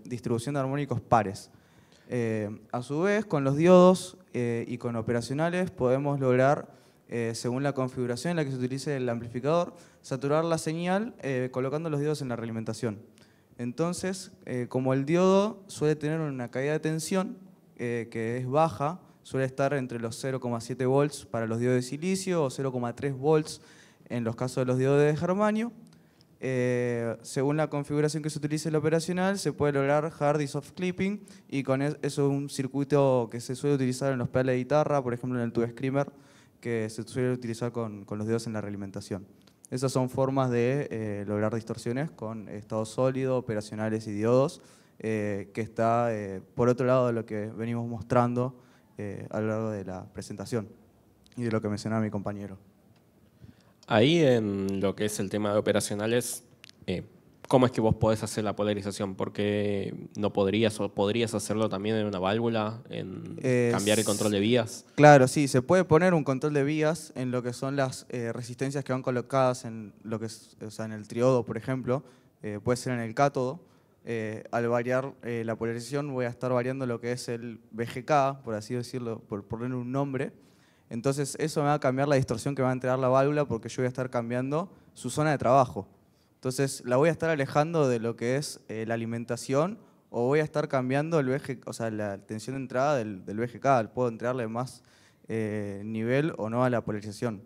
distribución de armónicos pares. A su vez, con los diodos y con operacionales podemos lograr, según la configuración en la que se utilice el amplificador, saturar la señal colocando los diodos en la realimentación. Entonces, como el diodo suele tener una caída de tensión que es baja, suele estar entre los 0,7 volts para los diodos de silicio o 0,3 volts en los casos de los diodos de germanio, según la configuración que se utilice el operacional, se puede lograr hard y soft clipping, y con eso es un circuito que se suele utilizar en los pedales de guitarra, por ejemplo en el Tube Screamer, que se suele utilizar con los diodos en la realimentación. Esas son formas de lograr distorsiones con estado sólido, operacionales y diodos, que está por otro lado de lo que venimos mostrando a lo largo de la presentación y de lo que mencionaba mi compañero. Ahí en lo que es el tema de operacionales, ¿cómo es que vos podés hacer la polarización? Porque no podrías o podrías hacerlo también en una válvula, en cambiar el control de vías. Claro, sí, se puede poner un control de vías en lo que son las resistencias que van colocadas en lo que es, o sea, en el triodo, por ejemplo, puede ser en el cátodo. Al variar la polarización voy a estar variando lo que es el BGK, por así decirlo, por ponerle un nombre. Entonces eso me va a cambiar la distorsión que va a entregar la válvula, porque yo voy a estar cambiando su zona de trabajo. Entonces la voy a estar alejando de lo que es la alimentación, o voy a estar cambiando el BGK, o sea, la tensión de entrada del BGK. Puedo entregarle más nivel o no a la polarización.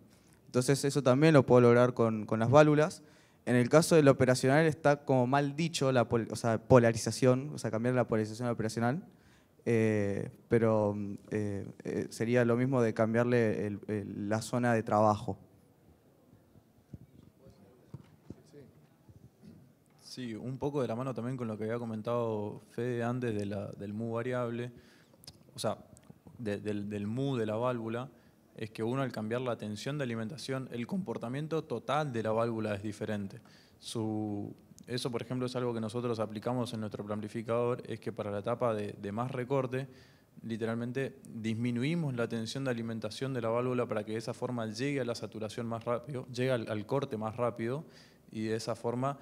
Entonces eso también lo puedo lograr con las válvulas. En el caso del operacional está como mal dicho la polarización, o sea, cambiar la polarización al operacional. Pero sería lo mismo de cambiarle la zona de trabajo. Sí, un poco de la mano también con lo que había comentado Fede antes del mu variable, o sea, del mu de la válvula, es que uno al cambiar la tensión de alimentación, el comportamiento total de la válvula es diferente. Eso, por ejemplo, es algo que nosotros aplicamos en nuestro preamplificador, es que para la etapa de más recorte, literalmente disminuimos la tensión de alimentación de la válvula para que de esa forma llegue a la saturación más rápido, llegue al corte más rápido, y de esa forma